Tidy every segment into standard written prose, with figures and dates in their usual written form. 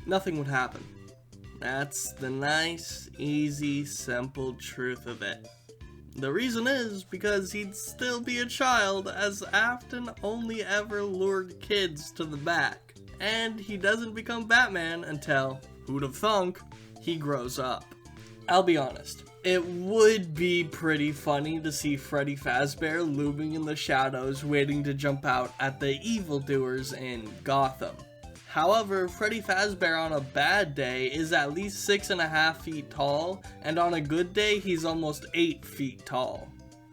nothing would happen. That's the nice, easy, simple truth of it. The reason is because he'd still be a child, as Afton only ever lured kids to the back, and he doesn't become Batman until, who'd have thunk, he grows up. I'll be honest, it would be pretty funny to see Freddy Fazbear looming in the shadows waiting to jump out at the evildoers in Gotham. However, Freddy Fazbear on a bad day is at least 6.5 feet tall, and on a good day he's almost 8 feet tall.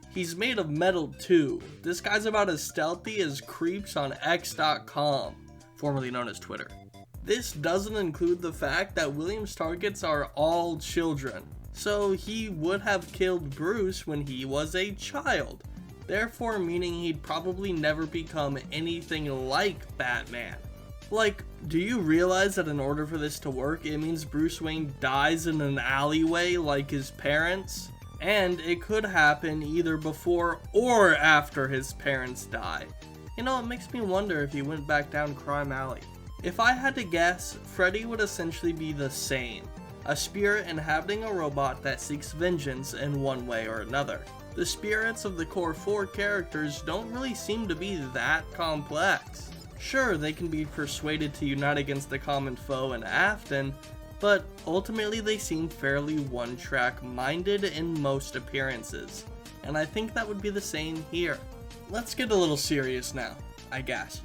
He's made of metal too. This guy's about as stealthy as creeps on X.com, formerly known as Twitter. This doesn't include the fact that William's targets are all children, so he would have killed Bruce when he was a child, therefore meaning he'd probably never become anything like Batman. Like, do you realize that in order for this to work, it means Bruce Wayne dies in an alleyway like his parents? And it could happen either before or after his parents die. You know, it makes me wonder if he went back down Crime Alley. If I had to guess, Freddy would essentially be the same. A spirit inhabiting a robot that seeks vengeance in one way or another. The spirits of the core 4 characters don't really seem to be that complex. Sure, they can be persuaded to unite against the common foe in Afton, but ultimately they seem fairly one-track minded in most appearances, and I think that would be the same here. Let's get a little serious now, I guess.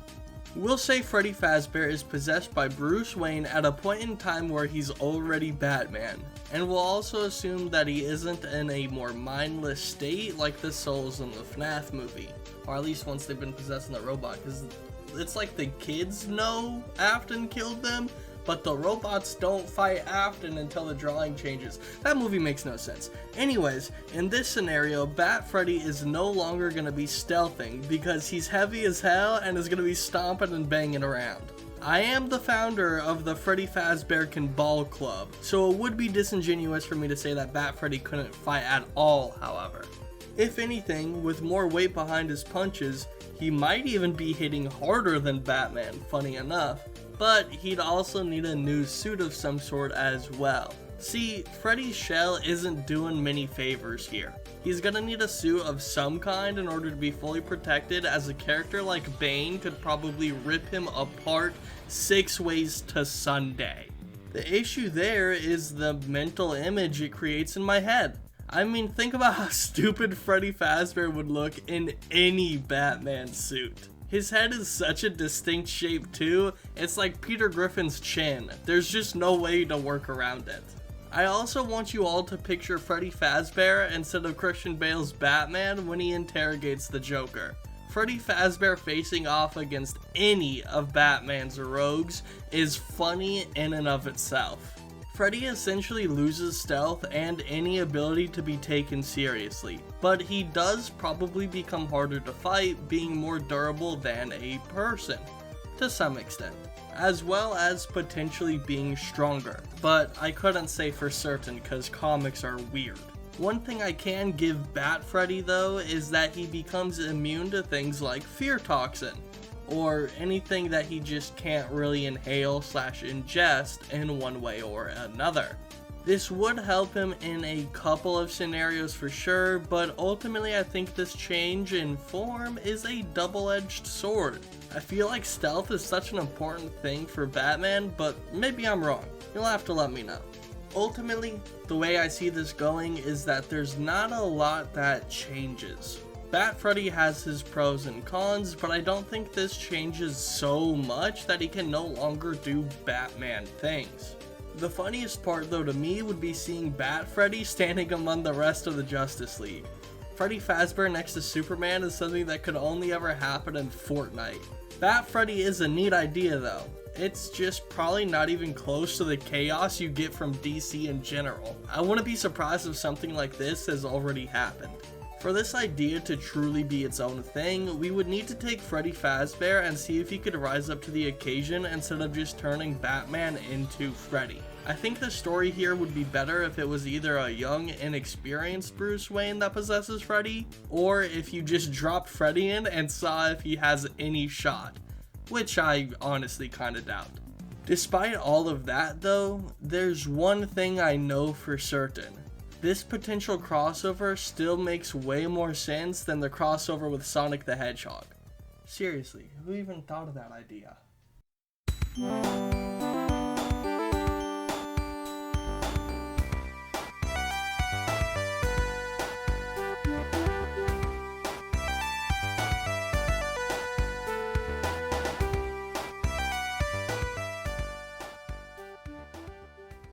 We'll say Freddy Fazbear is possessed by Bruce Wayne at a point in time where he's already Batman, and we'll also assume that he isn't in a more mindless state like the souls in the FNAF movie, or at least once they've been possessed in the robot, because it's like the kids know Afton killed them, but the robots don't fight Afton until the drawing changes. That movie makes no sense. Anyways, in this scenario, Bat-Freddy is no longer going to be stealthing because he's heavy as hell and is going to be stomping and banging around. I am the founder of the Freddy Fazbear Can Ball Club, so it would be disingenuous for me to say that Bat-Freddy couldn't fight at all, however. If anything, with more weight behind his punches, he might even be hitting harder than Batman, funny enough, but he'd also need a new suit of some sort as well. See, Freddy's shell isn't doing many favors here. He's gonna need a suit of some kind in order to be fully protected, as a character like Bane could probably rip him apart 6 ways to Sunday. The issue there is the mental image it creates in my head. I mean, think about how stupid Freddy Fazbear would look in any Batman suit. His head is such a distinct shape too, it's like Peter Griffin's chin. There's just no way to work around it. I also want you all to picture Freddy Fazbear instead of Christian Bale's Batman when he interrogates the Joker. Freddy Fazbear facing off against any of Batman's rogues is funny in and of itself. Freddy essentially loses stealth and any ability to be taken seriously, but he does probably become harder to fight, being more durable than a person, to some extent, as well as potentially being stronger, but I couldn't say for certain because comics are weird. One thing I can give Bat-Freddy though is that he becomes immune to things like fear toxin, or anything that he just can't really inhale/ingest in one way or another. This would help him in a couple of scenarios for sure, but ultimately I think this change in form is a double-edged sword. I feel like stealth is such an important thing for Batman, but maybe I'm wrong. You'll have to let me know. Ultimately, the way I see this going is that there's not a lot that changes. Bat-Freddy has his pros and cons, but I don't think this changes so much that he can no longer do Batman things. The funniest part though to me would be seeing Bat-Freddy standing among the rest of the Justice League. Freddy Fazbear next to Superman is something that could only ever happen in Fortnite. Bat-Freddy is a neat idea though. It's just probably not even close to the chaos you get from DC in general. I wouldn't be surprised if something like this has already happened. For this idea to truly be its own thing, we would need to take Freddy Fazbear and see if he could rise up to the occasion instead of just turning Batman into Freddy. I think the story here would be better if it was either a young, inexperienced Bruce Wayne that possesses Freddy, or if you just dropped Freddy in and saw if he has any shot, which I honestly kinda doubt. Despite all of that though, there's one thing I know for certain. This potential crossover still makes way more sense than the crossover with Sonic the Hedgehog. Seriously, who even thought of that idea?